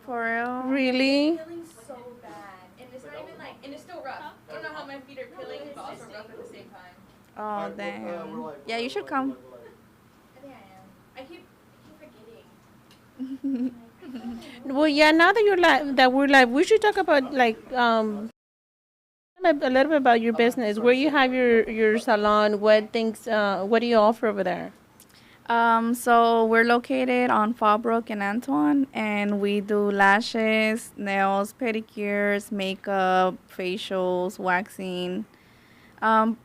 For real? Really? Peeling so bad, and it's not even like, and it's still rough. I don't know how my feet are peeling, but also rough at the same time. Oh, damn. Yeah, you should come. I think I am. I keep forgetting. Well, yeah. Now that you're live, that we're live, we should talk about like a little bit about your business. Where you have your salon? What things? What do you offer over there? So we're located on Fallbrook and Antoine, and we do lashes, nails, pedicures, makeup, facials, waxing,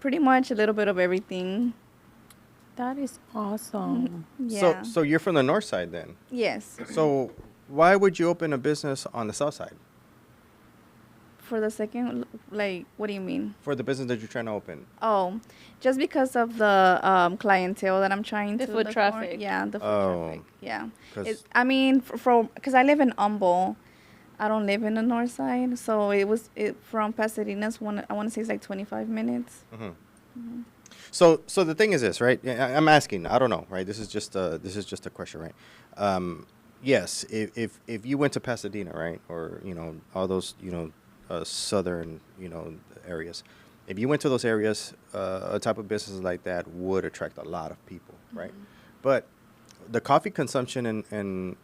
pretty much a little bit of everything. That is awesome. So, Yeah. so you're from the north side then. Yes. So, why would you open a business on the south side For the second, like, what do you mean? for the business that you're trying to open? Oh, just because of the clientele that I'm trying The to foot look for. traffic. Yeah, the foot Oh. traffic. Yeah. 'Cause- I mean, for because I live in Humble, I don't live in the north side, so it from Pasadena's one. I want to say it's like 25 minutes. So the thing is this, right? I'm asking. I don't know, right? This is just a question, right? Yes, if you went to Pasadena, right, or all those southern areas, if you went to those areas, a type of business like that would attract a lot of people, right? But the coffee consumption in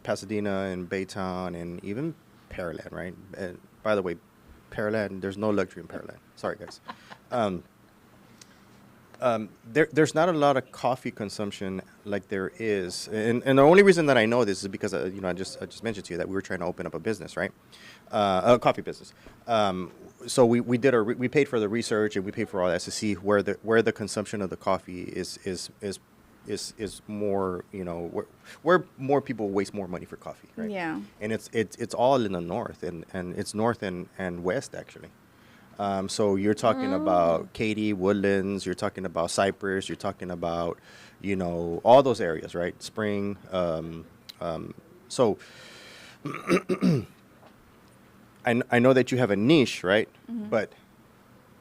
Pasadena and Baytown and even Pearland, right? By the way, Pearland, there's no luxury in Pearland. Sorry, guys. There's not a lot of coffee consumption like there is, and the only reason that I know this is because I just mentioned to you that we were trying to open up a business, right? A coffee business. So we paid for the research and we paid for all that to see where the consumption of the coffee is more, where more people waste more money for coffee, right? Yeah. And it's all in the north, and it's north and west actually. So you're talking about Katy, Woodlands, you're talking about Cypress, you're talking about, all those areas, right? Spring. So I know that you have a niche, right? But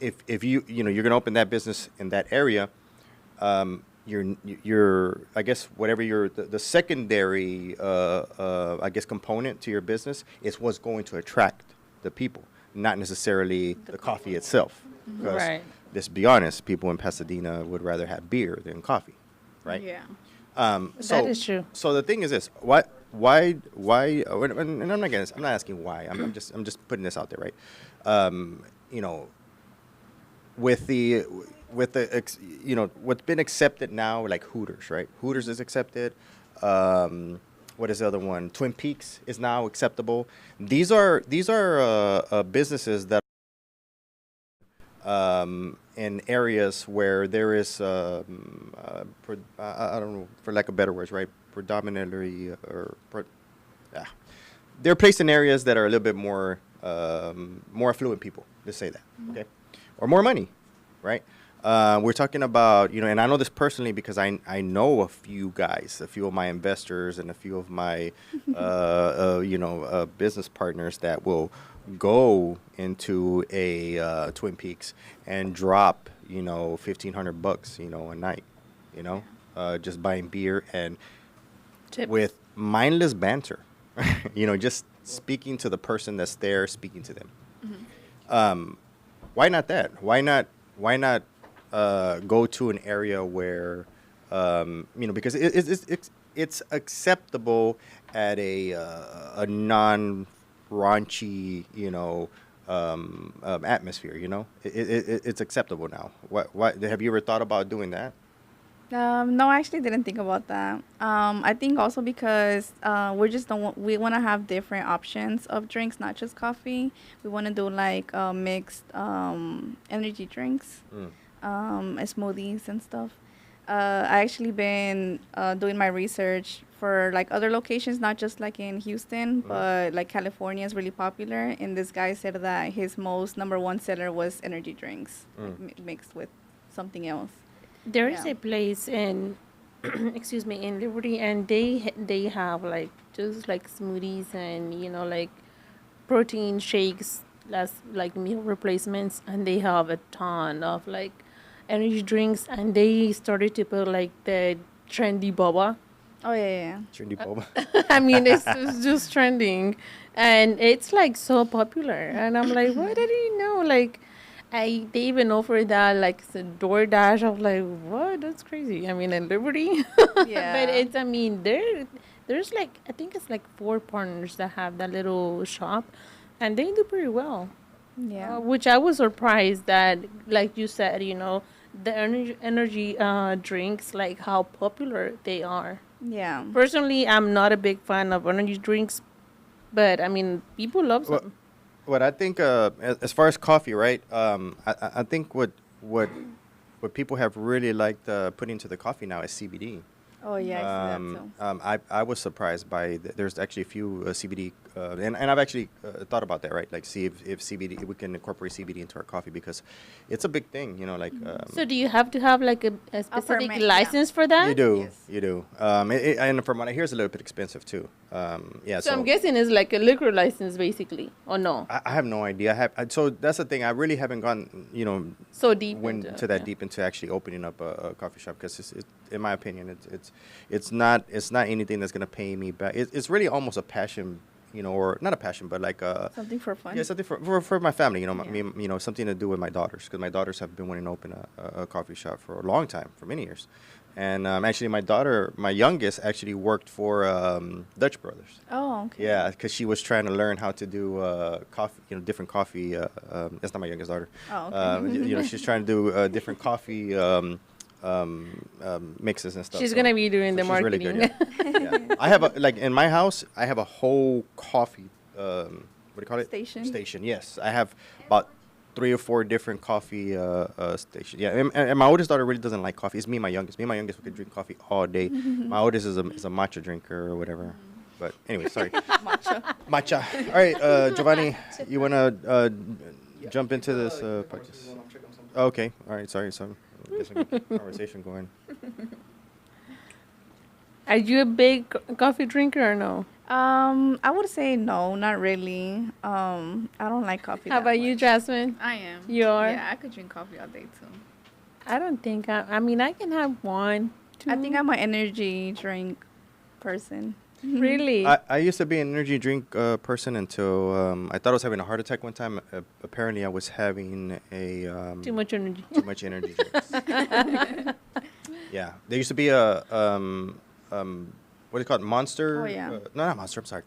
if you're going to open that business in that area, your I guess whatever the secondary I guess component to your business is what's going to attract the people, not necessarily the coffee itself. Because Right. let's be honest, people in Pasadena would rather have beer than coffee, right? Yeah. So, That is true. So the thing is this: and I'm not asking why. I'm just putting this out there, right? You know, with the what's been accepted now, like Hooters, right? Hooters is accepted. What is the other one? Twin Peaks is now acceptable. These are businesses that in areas where there is I don't know, for lack of better words, right? Predominantly yeah. They're placed in areas that are a little bit more affluent people. Let's say that, okay, or more money, right? We're talking about, and I know this personally because I know a few guys, a few of my investors, and a few of my business partners that will go into a Twin Peaks and drop $1,500 a night, just buying beer and Tip. with mindless banter, just speaking to the person that's there, speaking to them. Why not that? Why not go to an area where because it's acceptable at a non raunchy atmosphere. It's acceptable now. What have you ever thought about doing that? No, I actually didn't think about that. I think also because we're just don't want, we want to have different options of drinks, not just coffee. We want to do like mixed energy drinks, smoothies and stuff. I actually been doing my research for like other locations, not just like in Houston, but like California is really popular. And this guy said that his most number one seller was energy drinks like, mixed with something else. There is Yeah. a place in, excuse me, in Liberty, and they have like just like smoothies and like protein shakes, that's like meal replacements, and they have a ton of like energy drinks, and they started to put like the trendy boba. Oh yeah, Trendy boba. I mean, it's just trending, and it's like so popular. And I'm like, what did you know? Like, they even offered that like it's a DoorDash. I was like, what? That's crazy. I mean, at Liberty, yeah. but it's. I mean, there's like I think it's like 4 partners that have that little shop, and they do pretty well. yeah. Which I was surprised that, like you said, the energy drinks, like how popular they are. Yeah. Personally, I'm not a big fan of energy drinks, but I mean, people love Well, them. what I think, as far as coffee, right? I think what what people have really liked putting into the coffee now is CBD. Oh yeah, I see that too. I was surprised by there's actually a few CBD, and I've actually thought about that, right? Like, see if CBD, we can incorporate CBD into our coffee because it's a big thing, like. So do you have to have like a specific permit, yeah. license for that? You do, Yes. you do. And from what I hear, it's a little bit expensive too. Yeah. So I'm guessing it's like a liquor license, basically, or no? I have no idea. So that's the thing. I really haven't gone, So deep went into to that yeah. deep into actually opening up a coffee shop because in my opinion, it's not anything that's gonna pay me back. It's really almost a passion, or not a passion, but like Something for fun. yeah, something for my family. Yeah. Something to do with my daughters because my daughters have been wanting to open a coffee shop for a long time, for many years. And actually, my youngest, actually worked for Dutch Brothers. Oh okay. Yeah, because she was trying to learn how to do coffee, different coffee. That's not my youngest daughter. Oh, okay. She's trying to do different coffee mixes and stuff. She's so- gonna be doing so the she's really marketing. good, yeah. I have in my house, I have a whole coffee. What do you call it? Station? Station. Yes, I have about 3 or 4 different coffee stations. Yeah, and my oldest daughter really doesn't like coffee. It's me, and my youngest. Me and my youngest, we could drink coffee all day. My oldest is a matcha drinker or whatever. But anyway, sorry. Matcha. Matcha. All right, Giovanni, you wanna jump into this podcast? Okay. All right. Sorry. Guess I can keep the conversation going. Are you a big coffee drinker or no? I would say no, not really. I don't like coffee. How that about you, much. Jasmine? I am. You are? Yeah, I could drink coffee all day too. I don't think I mean, I can have 1, 2. I think I'm an energy drink person. really. I used to be an energy drink person until I thought I was having a heart attack one time. Apparently, I was having a Too much energy. too much energy drinks. Yeah, there used to be a what do you call it? Monster. Oh, yeah. No, not Monster. I'm sorry.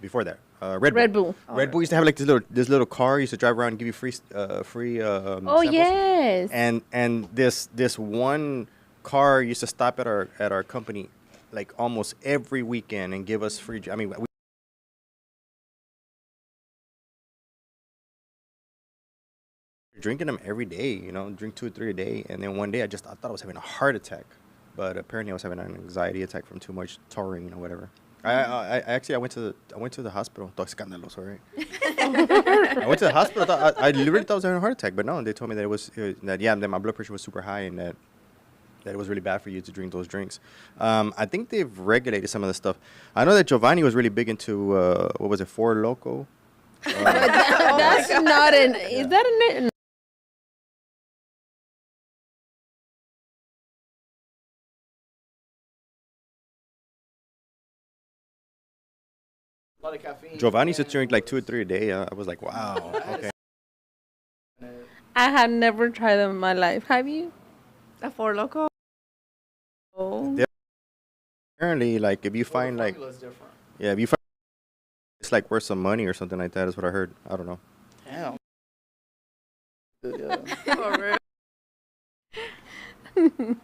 Before that, Red Bull. Red Bull. Oh, Red Bull used to have like this little car. Used to drive around and give you free Oh samples. yes. And this one car used to stop at our company like almost every weekend and give us free. I mean, we were drinking them every day. Drink 2 or 3 a day. And then one day I thought I was having a heart attack, but apparently I was having an anxiety attack from too much taurine or whatever. I actually I went to the hospital. Todo escandaloso, right? I went to the hospital. I literally thought I was having a heart attack, but no, they told me that it was that my blood pressure was super high and that it was really bad for you to drink those drinks. I think they've regulated some of the stuff. I know that Giovanni was really big into what was it, Four Loco? That's not an. Is that an? A lot of caffeine. Giovanni used to drink like 2 or 3 a day. I was like, wow, okay. I have never tried them in my life. Have you? A Four Loco. Oh. Yeah. Apparently, like if you find like Formula's different. yeah, if you find it's like worth some money or something like that is what I heard. I don't know. Damn. Yeah. For real.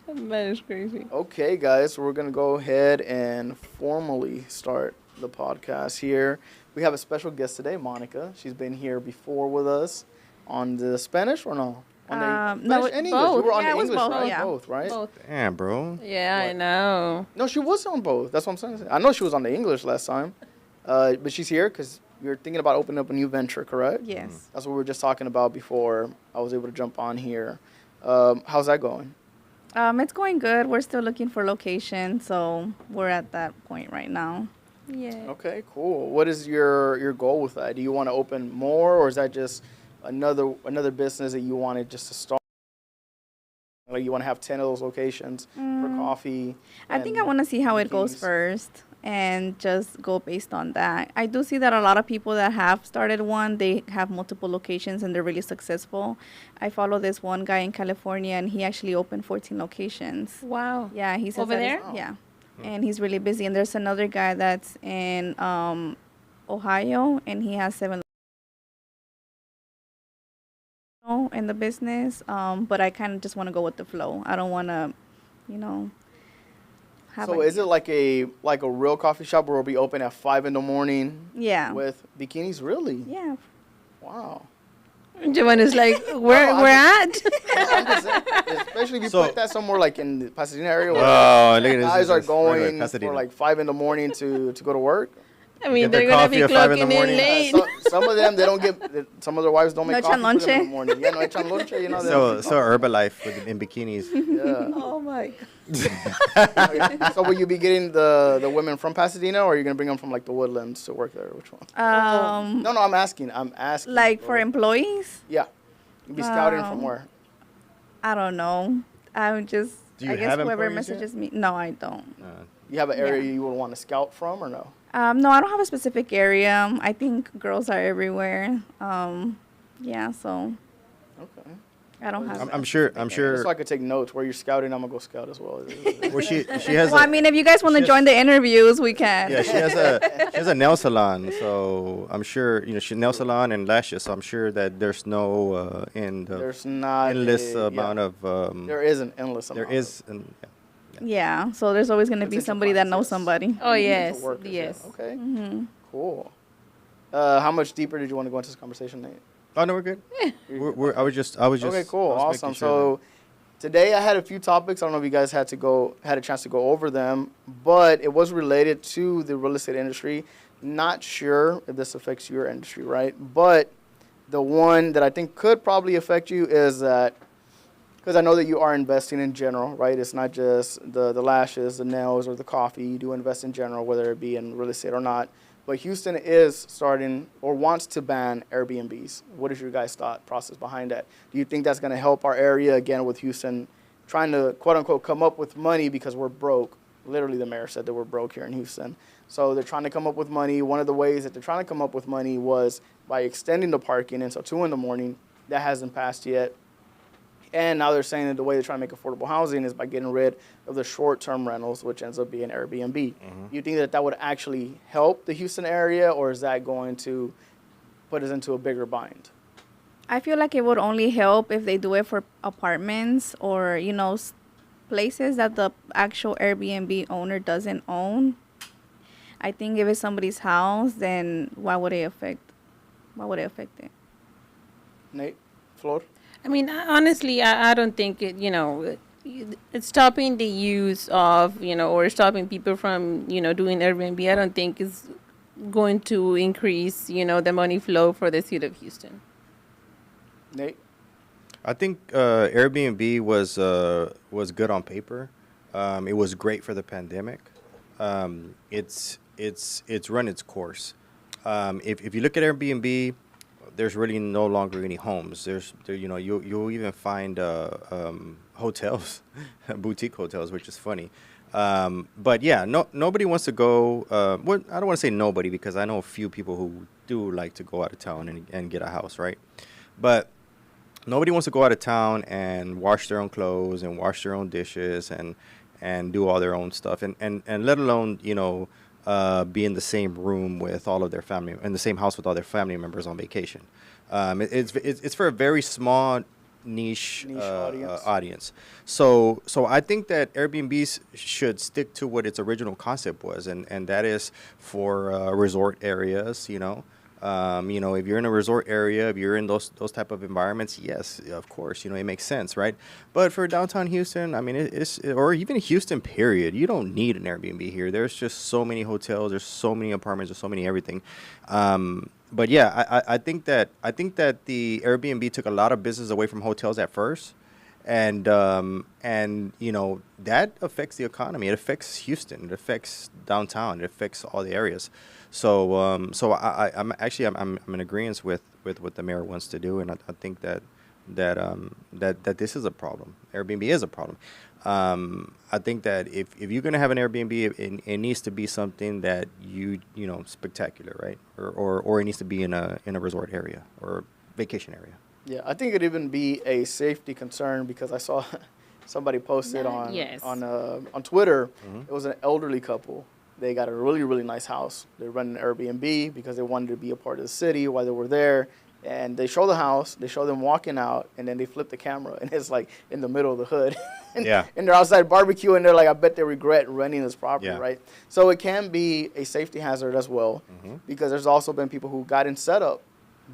That is crazy. Okay, guys, so we're gonna go ahead and formally start the podcast here. We have a special guest today, Monica. She's been here before with us on the Spanish or no? On the No, Spanish and English. both. You were on Yeah, the it was English, both, right? yeah. Both, right? Both. Damn, bro. Yeah, I What? know. No, she was on both. That's what I'm saying. I know she was on the English last time, but she's here because you're thinking about opening up a new venture, correct? Yes. That's what we were just talking about before I was able to jump on here. How's that going? It's going good. We're still looking for location, so we're at that point right now. Yeah. Okay, cool. What is your goal with that? Do you want to open more, or is that just another business that you wanted just to start? Like you want to have 10 of those locations for coffee. I think I and want to see how it goes bikinis. first and just go based on that. I do see that a lot of people that have started one, they have multiple locations and they're really successful. I follow this one guy in California and he actually opened 14 locations. Wow. Yeah, he says Over that he's- there? Yeah, and he's really busy. And there's another guy that's in Ohio and he has 7 in the business. But I kind of just want to go with the flow. I don't want to, you know. So is it like a real coffee shop where it'll be open at 5 in the morning Yeah. with bikinis? Really? Yeah. Wow. Giovanna's like, where I'm we're at? I'm just saying, especially if you So- put that somewhere like in the Pasadena area where Oh, look at this. guys are This is right away, going Pasadena. for like 5 in the morning to go to work. I mean, Get their they're gonna coffee be at 5 in clocking the in morning. late. Some of them, they don't get, some of their wives don't make No coffee for them in the chanloche? morning. Yeah, no echan lonche, you know. So Herbalife in bikinis. Yeah. Oh my. So will you be getting the women from Pasadena, or are you gonna bring them from like the Woodlands to work there? Which one? No, I'm asking. Like for employees, Yeah, you'll be scouting from Um, where? I don't know. I'm just. Do you I guess have whoever employees yet? messages me. No, I don't. You have an area yeah. you would want to scout from, or no? No, I don't have a specific area. I think girls are everywhere. Yeah, so Okay. I don't have. I'm sure. Just so I could take notes where you're scouting. I'm gonna go scout as well. Well, she has. Well, I mean, if you guys want to she join the interviews, we can. Yeah, she has a nail salon, so I'm sure she nail salon and lashes. So I'm sure that there's no There's not endless a- amount yeah. of. There is an endless amount. There is. Yeah, so there's always going to be Potential somebody that clients, knows yes. somebody. Oh, yes. Potential workers, yeah. Yes. Okay. Mm-hmm. Cool. How much deeper did you want to go into this conversation, Nate? Oh no, we're good. I was just. Okay, cool, I was awesome. making sure So today I had a few topics. I don't know if you guys had a chance to go over them, but it was related to the real estate industry. Not sure if this affects your industry, right? But the one that I think could probably affect you is that, because I know that you are investing in general, right? It's not just the lashes, the nails, or the coffee. You do invest in general, whether it be in real estate or not. But Houston is starting or wants to ban Airbnbs. What is your guys' thought process behind that? Do you think that's going to help our area, again, with Houston trying to, quote unquote, come up with money because we're broke? Literally, the mayor said that we're broke here in Houston. So they're trying to come up with money. One of the ways that they're trying to come up with money was by extending the parking until 2 in the morning. That hasn't passed yet. And now they're saying that the way they're trying to make affordable housing is by getting rid of the short-term rentals, which ends up being Airbnb. You think that would actually help the Houston area, or is that going to put us into a bigger bind? I feel like it would only help if they do it for apartments or, places that the actual Airbnb owner doesn't own. I think if it's somebody's house, then why would it affect it? Nate, Flor? I mean, honestly, I don't think it's stopping the use of, or stopping people from, doing Airbnb. I don't think is going to increase, the money flow for the city of Houston. Nate? I think Airbnb was good on paper. It was great for the pandemic. It's run its course. If you look at Airbnb, there's really no longer any homes. You'll even find hotels, boutique hotels, which is funny. But yeah, nobody wants to go. Well, I don't want to say nobody because I know a few people who do like to go out of town and get a house, right? But nobody wants to go out of town and wash their own clothes and wash their own dishes and do all their own stuff and let alone be in the same room with all of their family, in the same house with all their family members on vacation. It's for a very small niche audience. So I think that Airbnbs should stick to what its original concept was, and that is for resort areas. If you're in a resort area, if you're in those type of environments, yes, of course, it makes sense, right? But for downtown Houston, I mean, or even Houston, period, you don't need an Airbnb here. There's just so many hotels, there's so many apartments, there's so many everything. But yeah, I think that the Airbnb took a lot of business away from hotels at first. And that affects the economy. It affects Houston. It affects downtown. It affects all the areas. So I'm in agreement with what the mayor wants to do, and I think that that this is a problem. Airbnb is a problem. I think that if you're gonna have an Airbnb, it needs to be something that you know spectacular, right? Or it needs to be in a resort area or vacation area. Yeah, I think it'd even be a safety concern because I saw somebody posted Yes. on Twitter. It was an elderly couple. They got a really, really nice house. They rented an Airbnb because they wanted to be a part of the city while they were there. And they show the house, they show them walking out, and then they flip the camera, and it's like in the middle of the hood. and, Yeah. and they're outside barbecuing, and they're like, I bet they regret renting this property, Yeah. right? So it can be a safety hazard as well, because there's also been people who got in set up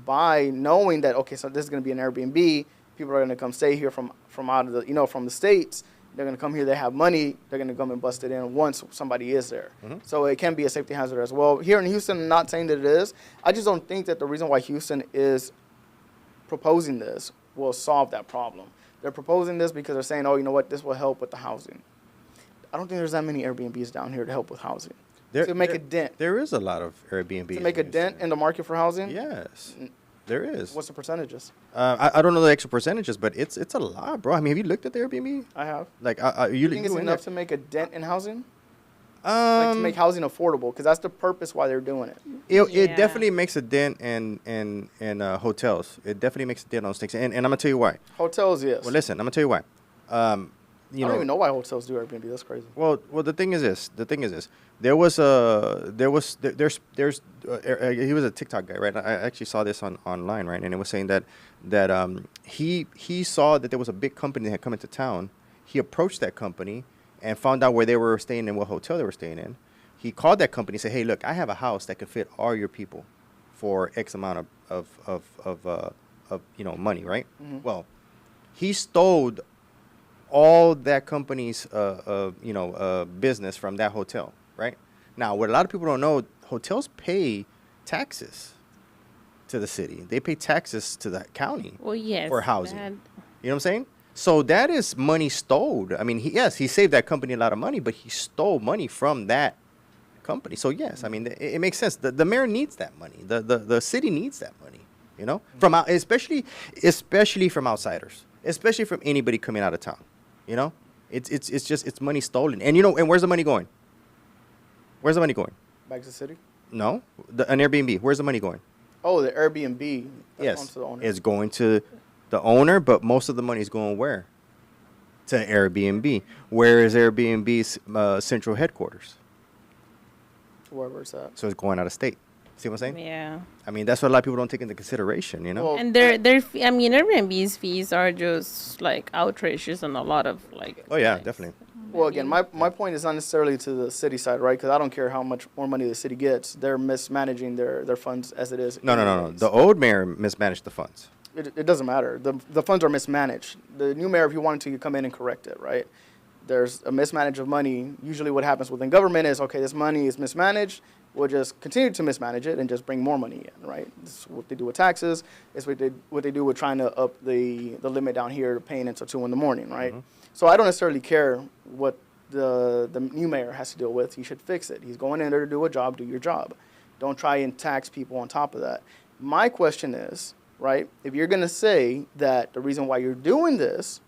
by knowing that, okay, so this is going to be an Airbnb. People are going to come stay here from out of the, from the States. They're going to come here. They have money. They're going to come and bust it in once somebody is there. So it can be a safety hazard as well. Here in Houston, I'm not saying that it is. I just don't think that the reason why Houston is proposing this will solve that problem. They're proposing this because they're saying, oh, you know what, this will help with the housing. I don't think there's that many Airbnbs down here to help with housing. To make a dent. There is a lot of Airbnb. To make a dent in the market for housing? Yes, there is. What's the percentages? I don't know the extra percentages, but it's a lot, bro. I mean, have you looked at the Airbnb? I have. Like, You think it's in enough there? to make a dent in housing? Like to make housing affordable? Because that's the purpose why they're doing it. It Yeah. definitely makes a dent in hotels. It definitely makes a dent on those things, and I'm gonna tell you why. Hotels, yes. Well, listen, I'm gonna tell you why. I don't even know why hotels do Airbnb. That's crazy. Well, the thing is this. There was he was a TikTok guy, right? I actually saw this online, right? And it was saying that he saw that there was a big company that had come into town. He approached that company and found out where they were staying and what hotel they were staying in. He called that company and said, "Hey, look, I have a house that can fit all your people for X amount of money, right?" Well, he stole all that company's business from that hotel, right? Now, what a lot of people don't know, hotels pay taxes to the city. They pay taxes to the county Well, yes. for housing. that- You know what I'm saying? So that is money stole. I mean, he saved that company a lot of money, but he stole money from that company. So yes, I mean, it makes sense. The mayor needs that money. The city needs that money. From especially from outsiders, especially from anybody coming out of town. It's money stolen. And where's the money going? Where's the money going? Back to the city? No, an Airbnb. Where's the money going? Oh, the Airbnb. That's Yes, onto the owner. it's going to the owner, but most of the money is going where? To Airbnb. Where is Airbnb's central headquarters? Wherever it's at. So it's going out of state. See what I'm saying? Yeah. I mean, that's what a lot of people don't take into consideration. Well, And Airbnb's fees are just like outrageous and a lot of like. Oh yeah, like, definitely. Well, again, my point is not necessarily to the city side, right? Because I don't care how much more money the city gets. They're mismanaging their funds as it is. No. anyways. The old mayor mismanaged the funds. It doesn't matter. The funds are mismanaged. The new mayor, if you wanted to, you come in and correct it, right? There's a mismanage of money. Usually what happens within government is, okay, this money is mismanaged. We'll just continue to mismanage it and just bring more money in, right? This is what they do with taxes. It's what they do with trying to up the limit down here to paying until 2 in the morning, right? So I don't necessarily care what the new mayor has to deal with. He should fix it. He's going in there to do a job, do your job. Don't try and tax people on top of that. My question is, right, if you're going to say that the reason why you're doing this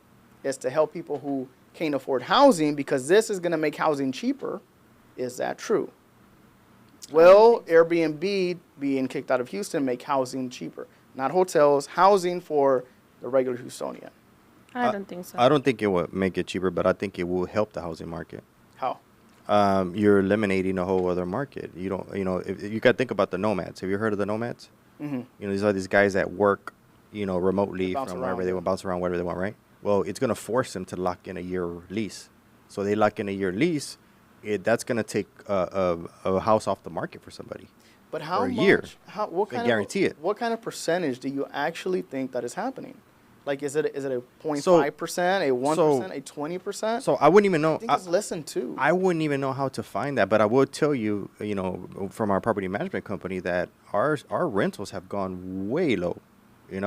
is to help people who can't afford housing because this is going to make housing cheaper, is that true? Will Airbnb being kicked out of Houston make housing cheaper? Not hotels, housing for the regular Houstonian. I don't think so. I don't think it will make it cheaper, but I think it will help the housing market. How? You're eliminating a whole other market. You don't, if you got to think about the nomads. Have you heard of the nomads? Mm-hmm. These are these guys that work, remotely They bounce from wherever around, they yeah. want, bounce around wherever they want, right? Well, it's going to force them to lock in a year lease. So they lock in a year lease. That's going to take a house off the market for somebody. But how For a much? year. What They kind guarantee of, it. What kind of percentage do you actually think that is happening? Like, is it a 0.5%, So- a 1%, a 20%? So I wouldn't even know. I think it's less than 2. I wouldn't even know how to find that, but I will tell you, from our property management company that our rentals have gone way low, and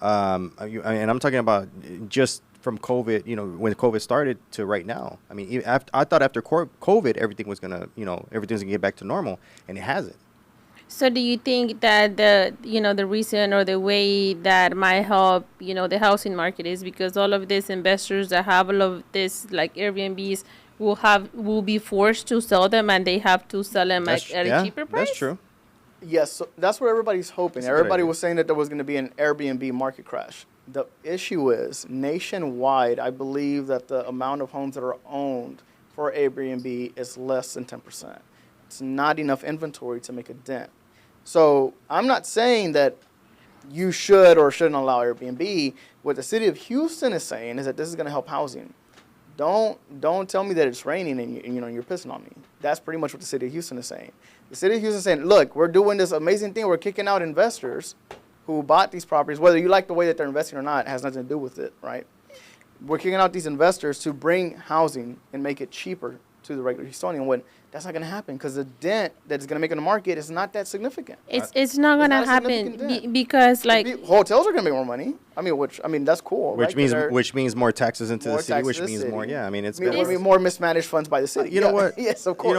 I'm talking about just from COVID, when COVID started to right now. I mean, I thought after COVID everything's gonna get back to normal, and it hasn't. So do you think that the reason or the way that might help, the housing market is because all of these investors that have all of this like Airbnbs will be forced to sell them and they have to sell them at a cheaper price? That's true. Yes, so that's what everybody's hoping. That's a good Everybody idea. was saying that there was going to be an Airbnb market crash. The issue is nationwide, I believe that the amount of homes that are owned for Airbnb is less than 10%. It's not enough inventory to make a dent. So I'm not saying that you should or shouldn't allow Airbnb. What the city of Houston is saying is that this is going to help housing. Don't tell me that it's raining and you're pissing on me. That's pretty much what the city of Houston is saying. The city of Houston is saying, look, we're doing this amazing thing. We're kicking out investors who bought these properties. Whether you like the way that they're investing or not, it has nothing to do with it, right? We're kicking out these investors to bring housing and make it cheaper to the regular Houstonian. When that's not going to happen because the dent that it's going to make in the market is not that significant. It's not gonna not a happen significant dent. because like Hotels are going to make more money. That's cool. Which right? means 'Cause they're- which means more taxes into More the city, taxes which to the means more. city. Yeah, I mean it's It would better. be more mismanaged funds by the city. You know Yeah. what? Yes, of course. You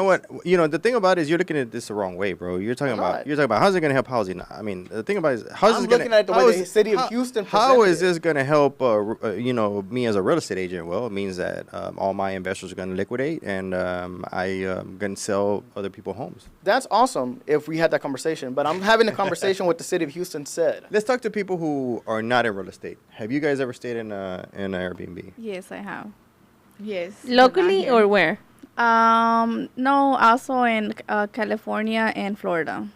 know what? The thing about it is you're looking at this the wrong way, bro. You're talking I'm about not. how's it going to help housing? I mean, the thing about it is how's I'm it going looking at the way the city of Houston How presented is it. this going to help? Me as a real estate agent? Well, it means that all my investors are going to liquidate, and I am going to sell other people homes. That's awesome if we had that conversation, but I'm having a conversation with the city of Houston said. Let's talk to people who are not in real estate. Have you guys ever stayed in an Airbnb? Yes, I have. Yes. locally or where? No, also in California and Florida.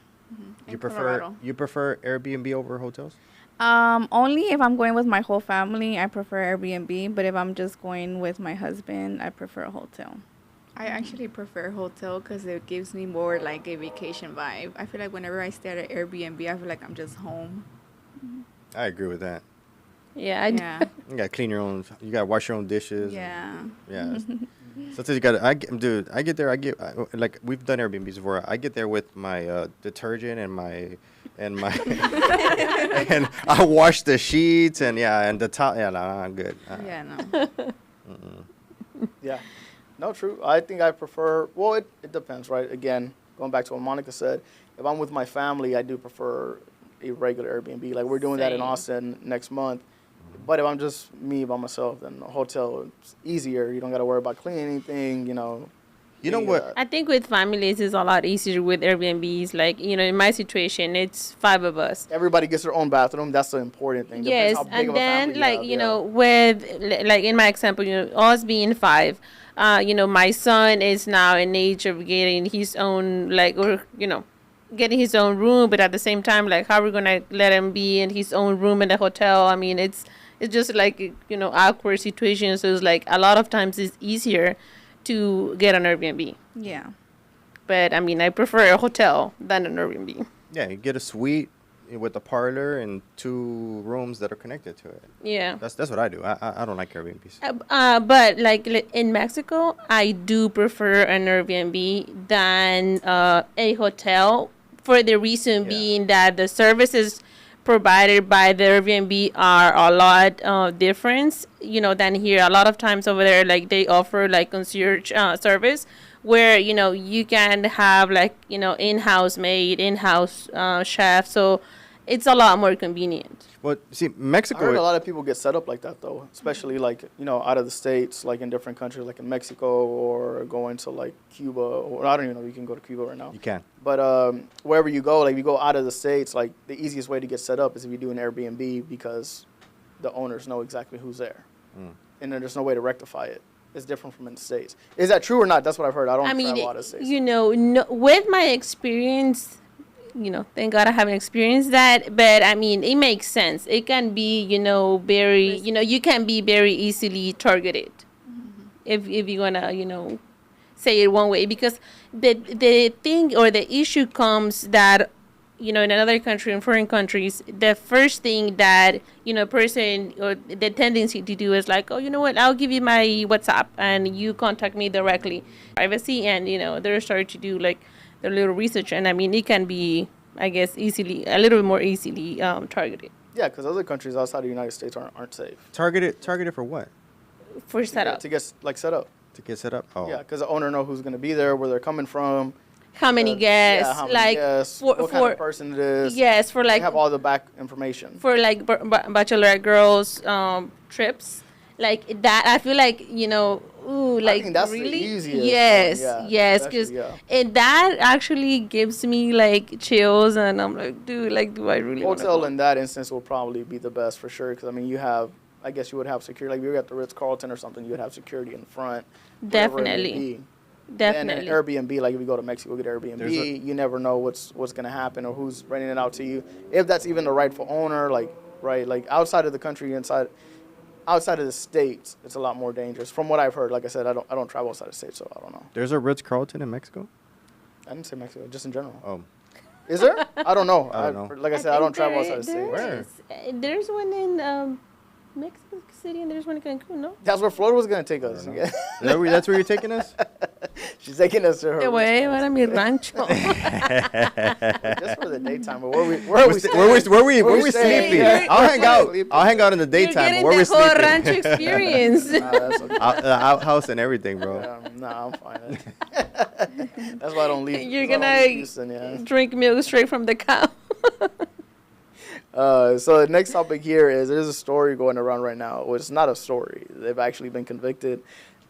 You prefer Airbnb over hotels? Only if I'm going with my whole family, I prefer Airbnb. But if I'm just going with my husband, I prefer a hotel. I actually prefer hotel because it gives me more like a vacation vibe. I feel like whenever I stay at an Airbnb, I feel like I'm just home. I agree with that. Yeah, Yeah. You gotta clean your own. You gotta wash your own dishes. Yeah. Yeah. Sometimes you gotta. I get there. Like we've done Airbnbs before. I get there with my detergent and my and I wash the sheets and the top. Yeah, no, I'm good. Yeah, no. Yeah. No, true. I think I prefer, well, it depends, right? Again, going back to what Monica said, if I'm with my family, I do prefer a regular Airbnb. Like we're doing that in Same. Austin next month. But if I'm just me by myself, then a hotel is easier. You don't got to worry about cleaning anything, You know the, what? I think with families it's a lot easier with Airbnbs. Like, in my situation, it's 5 of us. Everybody gets their own bathroom. That's the important thing. Depends Yes, how big and of a then family like have, you yeah. know, with like in my example, us being 5, my son is now in age of getting his own getting his own room, but at the same time, like how are we gonna let him be in his own room in the hotel? I mean, it's just like awkward situation. So it's like a lot of times it's easier to get an Airbnb. Yeah. But I mean, I prefer a hotel than an Airbnb. Yeah, you get a suite with a parlor and 2 rooms that are connected to it. Yeah. That's what I do. I don't like Airbnbs. But like in Mexico, I do prefer an Airbnb than a hotel for the reason Yeah. being that the services provided by the Airbnb are a lot different, than here. A lot of times over there, like they offer like concierge service where, you can have like, in-house maid, in-house chef. So it's a lot more convenient. Well, see, I heard a Mexico. lot of people get set up like that though, especially like out of the states, like in different countries, like in Mexico or going to like Cuba, or I don't even know if you can go to Cuba right now. You can. But wherever you go, like if you go out of the states, like the easiest way to get set up is if you do an Airbnb because the owners know exactly who's there, and then there's no way to rectify it. It's different from in the states. Is that true or not? That's what I've heard. I don't travel out of the states. No, with my experience. Thank God I haven't experienced that. But I mean, it makes sense. It can be, very, you can be very easily targeted if you're gonna, say it one way. Because the thing or the issue comes that, in another country, in foreign countries, the first thing that, person or the tendency to do is like, oh, you know what, I'll give you my WhatsApp and you contact me directly. Privacy, and, they're starting to do like a little research, and I mean it can be, I guess, a little bit more easily targeted Yeah, because other countries outside of the United States aren't safe. Targeted for what? for setup. To get set up. To get set up? Oh. Yeah, because the owner know who's going to be there, where they're coming from. how many guests, how many like guests, for what kind of person it is. yes, for They like have all the back information. for like bachelorette girls trips like that. I feel like ooh, like think that's the really easiest one, yes, yeah, yes, especially, because yeah. that actually gives me like chills, and I'm like, dude, like, do I really want to Hotel go? in that instance will probably be the best for sure. Because I mean, I guess you would have security. Like if you're at the Ritz Carlton or something, you would have security in front. whatever it may Definitely. be. Definitely. And an Airbnb, like if you go to Mexico, get Airbnb, There's a- you never know what's going to happen or who's renting it out to you. If that's even the rightful owner, like outside of the country, outside of the states, it's a lot more dangerous. From what I've heard, like I said, I don't travel outside of the states, so I don't know. There's a Ritz Carlton in Mexico. I didn't say Mexico, just in general. Oh, Is there? I don't know. I don't know. Like I said, I don't travel outside of the states. Where? There's one in Mexico City, and there's one in Cancun, no? That's where Florida was going to take us. know. That's where you're taking us? She's taking us to her. Te voy a llevar a mi rancho. Just for the daytime. But where are we staying? Where we staying? sleeping? Yeah. I'll hang out. Sleeping. I'll hang out in the You're daytime. getting But where we the whole sleeping? rancho experience. Nah, that's okay. Outhouse and everything, bro. Nah, I'm fine. That's why I don't leave. You're I don't gonna leave Houston, yeah. drink milk straight from the cow. So the next topic here is there's a story going around right now. Well, it's not a story. They've actually been convicted.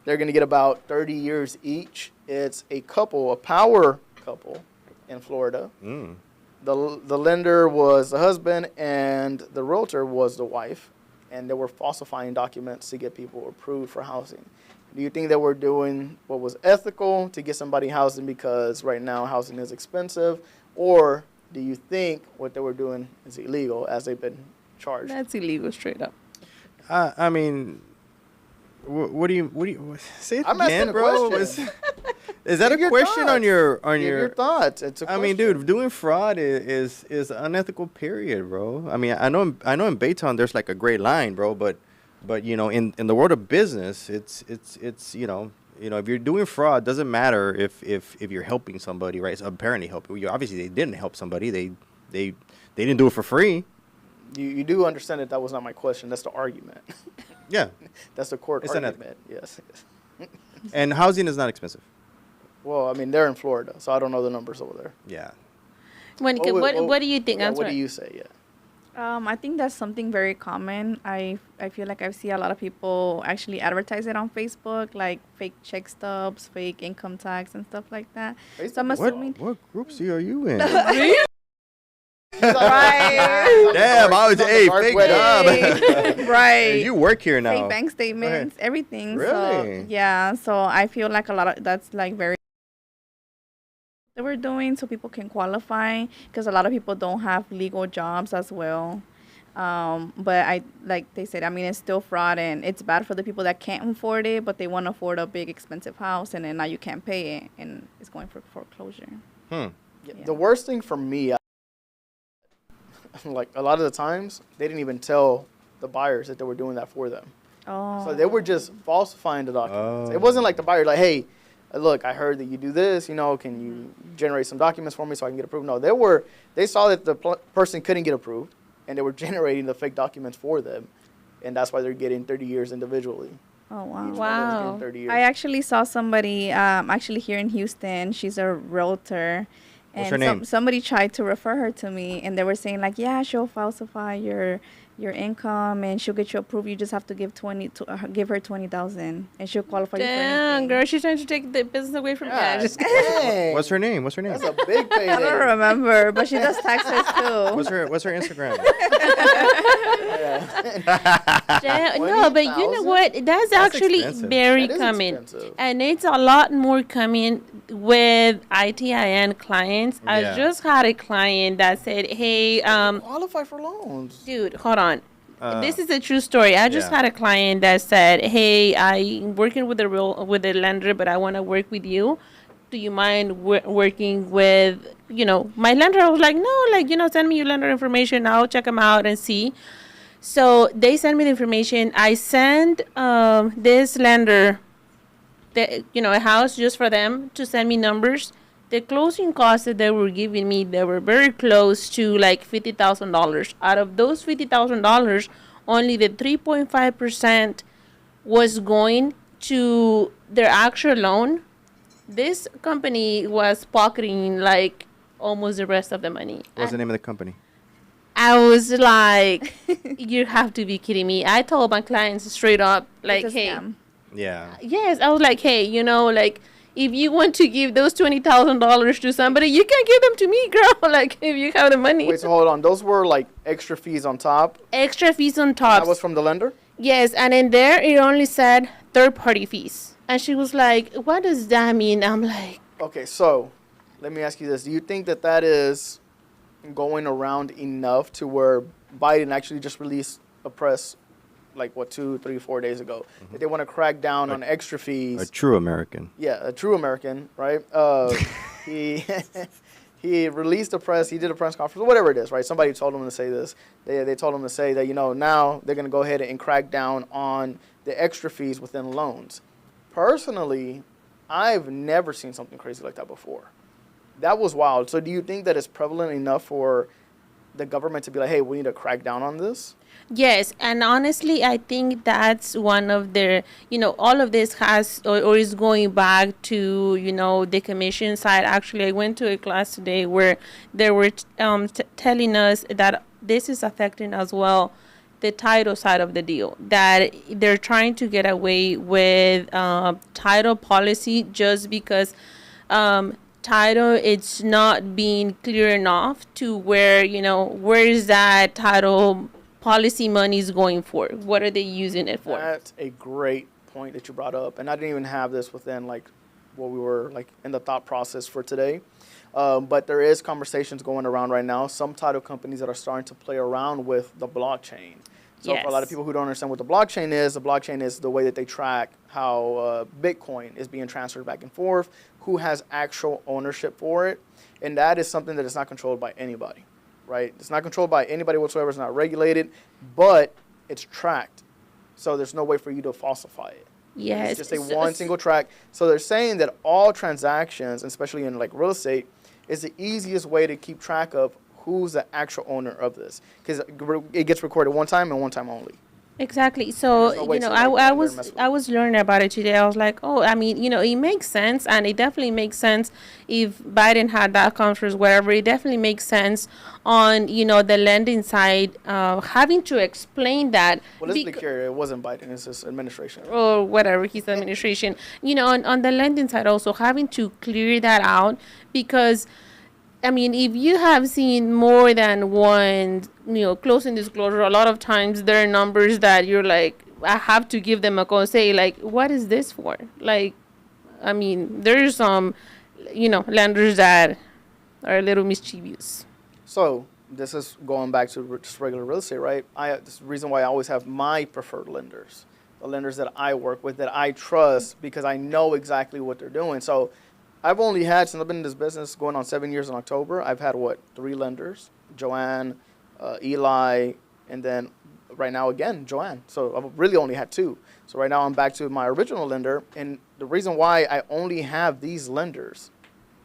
They're going to get about 30 years each. It's a couple, a power couple in Florida. Mm. The lender was the husband and the realtor was the wife. And they were falsifying documents to get people approved for housing. Do you think they were doing what was ethical to get somebody housing because right now housing is expensive? Or do you think what they were doing is illegal as they've been charged? That's illegal, straight up. I mean, what do you say it I'm again, asking a bro? question. Is that Give a your question on thoughts. your Give your thoughts. It's a I mean, question. dude, doing fraud is unethical. Period, bro. I mean, I know in Baytown there's like a gray line, bro. But in the world of business, it's if you're doing fraud, doesn't matter if you're helping somebody, right? It's apparently helping. Obviously, they didn't help somebody. They didn't do it for free. You do understand that was not my question. That's the argument. Yeah, That's the court It's argument. Yes. and housing is not expensive. Well, I mean, they're in Florida, so I don't know the numbers over there. Yeah. Monica, what do you think? Yeah, I'm what do sorry. you say? Yeah. I think that's something very common. I feel like I see a lot of people actually advertise it on Facebook, like fake check stubs, fake income tax, and stuff like that. So I'm assuming. What groups are you in? Right. Damn, I was Hey, fake Right. job. Right. You work here now. Fake bank statements, everything. Really? So yeah, so I feel like a lot of that's like very that we're doing so people can qualify because a lot of people don't have legal jobs as well. But I like they said, I mean, it's still fraud and it's bad for the people that can't afford it, but they want to afford a big expensive house and then now you can't pay it and it's going for foreclosure. Yeah. Yeah. The worst thing for me, like a lot of the times, they didn't even tell the buyers that they were doing that for them. Oh. So they were just falsifying the documents. Oh. It wasn't like the buyer, like, hey, look, I heard that you do this. Can you generate some documents for me so I can get approved? No, they saw that the person couldn't get approved, and they were generating the fake documents for them, and that's why they're getting 30 years individually. Oh Each wow. one is Wow. getting 30 years. I actually saw somebody actually here in Houston. She's a realtor. What's And her name? somebody tried to refer her to me, and they were saying like, yeah, she'll falsify your income, and she'll get you approved. You just have to give give her 20,000, and she'll qualify you for Damn, anything. girl, she's trying to take the business away from Yeah, me. Just dang. What's her name? That's a big payday. I don't remember, but she does taxes too. What's her Instagram? Damn, no, but you know 20,000? what? That's actually expensive. very That is common. expensive. And it's a lot more common with ITIN clients. Yeah. I just had a client that said, hey, Qualify for loans. dude, hold on. Uh, This is a true story. I just yeah. had a client that said, "Hey, I'm working with the lender, but I want to work with you. Do you mind working with my lender?" I was like, "No, send me your lender information. I'll check them out and see." So they sent me the information. I sent this lender a house just for them to send me numbers. The closing costs that they were giving me, they were very close to like $50,000. Out of those $50,000, only the 3.5% was going to their actual loan, this company was pocketing like almost the rest of the money. What's the name of the company? I was like, you have to be kidding me. I told my clients straight up, like, It's a hey, scam. Yeah. yes, I was like, hey, you know, like, if you want to give those $20,000 to somebody, you can give them to me, girl. Like, if you have the money. Wait, so hold on. Those were like extra fees on top. Extra fees on top. That was from the lender? Yes, and in there, it only said third-party fees. And she was like, what does that mean? I'm like, Okay, so let me ask you this. Do you think that that is going around enough to where Biden actually just released a press, like, what, 2, 3, 4 days ago, that they want to crack down on extra fees? A true American. Yeah, a true American, right? He he released a press. He did a press conference, whatever it is, right? Somebody told him to say this. They told him to say that, you know, now they're going to go ahead and crack down on the extra fees within loans. Personally, I've never seen something crazy like that before. That was wild. So do you think that it's prevalent enough for the government to be like, hey, we need to crack down on this? yes. And honestly, I think that's one of their, you know, all of this has or is going back to, you know, the commission side. Actually, I went to a class today where they were telling us that this is affecting as well the title side of the deal, that they're trying to get away with title policy just because title it's not being clear enough to where, you know, where is that title policy money is going for, what are they using it for. That's a great point that you brought up, and I didn't even have this within like what we were like in the thought process for today. But there is conversations going around right now. Some title companies that are starting to play around with the blockchain. So for a lot of Yes. people who don't understand what the blockchain is the way that they track how Bitcoin is being transferred back and forth, who has actual ownership for it, and that is something that is not controlled by anybody, right? It's not controlled by anybody whatsoever. It's not regulated, but it's tracked. So there's no way for you to falsify it. Yes. It's just a one single track. So they're saying that all transactions, especially in like real estate, is the easiest way to keep track of who's the actual owner of this, because it gets recorded one time and one time only. Exactly. So, There's no way you know, to, like, go I in there and mess was with I it. was learning about it today. I was like, oh, I mean, you know, it makes sense, and it definitely makes sense if Biden had that conference, whatever. It definitely makes sense on, you know, the lending side, having to explain that. Well, let's be bec- clear, it wasn't Biden, it's his administration. or whatever his administration, you know, on the lending side also having to clear that out, because I mean, if you have seen more than one, you know, closing disclosure, a lot of times there are numbers that you're like, I have to give them a call, say like, what is this for? Like, I mean, there's some, you know, lenders that are a little mischievous. So this is going back to just regular real estate, right? This is the reason why I always have my preferred lenders, the lenders that I work with, that I trust, because I know exactly what they're doing. So I've only had, since I've been in this business going on 7 years in October, I've had, 3 lenders, Joanne, Eli, and then right now again, Joanne. So I've really only had 2. So right now I'm back to my original lender. And the reason why I only have these lenders,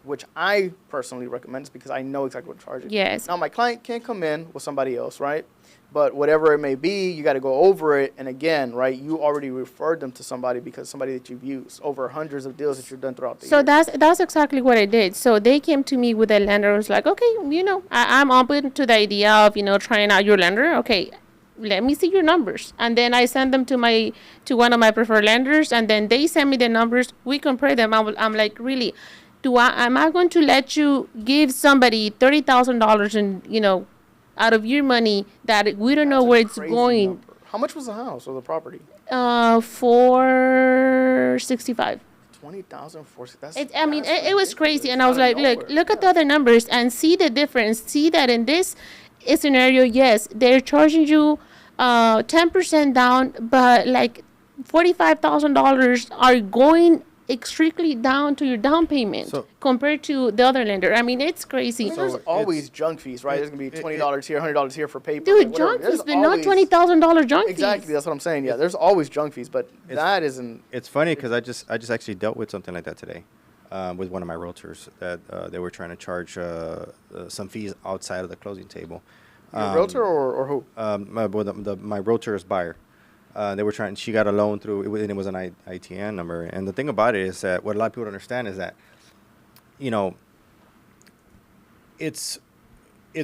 which I personally recommend, is because I know exactly what to charge. Yes. Now my client can't come in with somebody else, right? But whatever it may be, you got to go over it. And again, right, you already referred them to somebody because somebody that you've used over hundreds of deals that you've done throughout the So years. that's exactly what I did. So they came to me with a lender. I was like, okay, you know, I'm open to the idea of, you know, trying out your lender. Okay, let me see your numbers. And then I send them to one of my preferred lenders, and then they send me the numbers. We compare them. I'm like, really, am I going to let you give somebody $30,000 and, you know, out of your money that we don't know That's a where it's crazy going? number. How much was the house or the property? 465. 20,000 for that's. I mean, that's it was crazy, ridiculous. and I was Out of like, nowhere. look at the other numbers and see the difference. See that in this scenario, yes, they're charging you 10% down, but like $45,000 are going strictly down to your down payment So- compared to the other lender. I mean, it's I crazy. mean, there's So always it's- junk fees, right? There's gonna be it- $20 here, $100 here for paper. Dude, like, whatever. junk There's fees, but not always- $20,000 junk Exactly, fees. that's what I'm saying. Yeah, there's always junk fees, but that isn't. It's funny because I just actually dealt with something like that today, with one of my realtors that they were trying to charge some fees outside of the closing table. Your realtor or who? My realtor's buyer. They were trying. She got a loan through, and it was an ITN number. And the thing about it is that what a lot of people don't understand is that, you know, it's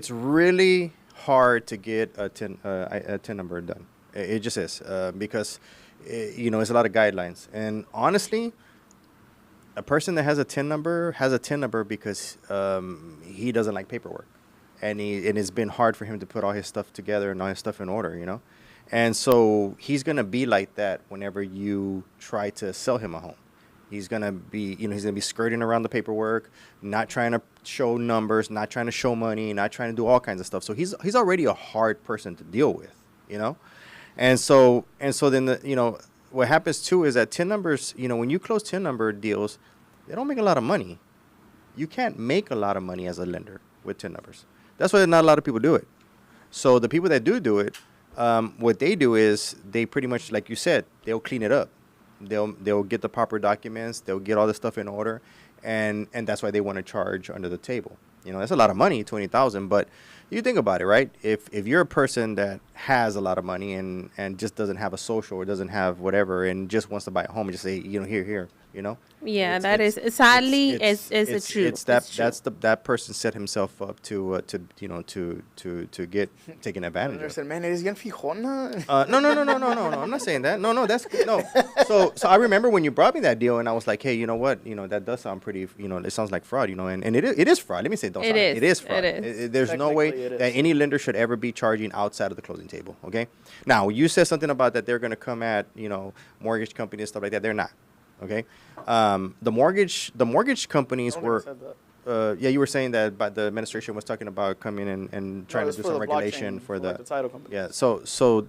really hard to get a tin number done. It just is because you know, it's a lot of guidelines. And honestly, a person that has a tin number because he doesn't like paperwork, and it's been hard for him to put all his stuff together and all his stuff in order, you know. And so he's gonna be like that whenever you try to sell him a home. He's gonna be, you know, he's gonna be skirting around the paperwork, not trying to show numbers, not trying to show money, not trying to do all kinds of stuff. So he's already a hard person to deal with, you know. And so then you know, what happens too is that tin numbers, you know, when you close tin number deals, they don't make a lot of money. You can't make a lot of money as a lender with tin numbers. That's why not a lot of people do it. So the people that do it, what they do is they pretty much, like you said, they'll clean it up. They'll get the proper documents. They'll get all the stuff in order, and that's why they want to charge under the table. You know, that's a lot of money, 20,000. But you think about it, right? If you're a person that has a lot of money and just doesn't have a social or doesn't have whatever and just wants to buy a home and just say, you know, here, you know. Yeah, sadly it's the truth. It's that person set himself up to you know to get taken advantage of. Man, eres bien fijona. No. I'm not saying that. No. So I remember when you brought me that deal, and I was like, hey, you know what? You know, that does sound pretty. You know, it sounds like fraud. You know, and it is fraud. Let me say, it is fraud. It is. There's no way that any lender should ever be charging outside of the closing table. Okay. Now you said something about that they're going to come at, you know, mortgage companies and stuff like that. They're not. Okay. The mortgage companies were. Yeah, you were saying that, but the administration was talking about coming in and trying to do some regulation for the title company. Yeah, so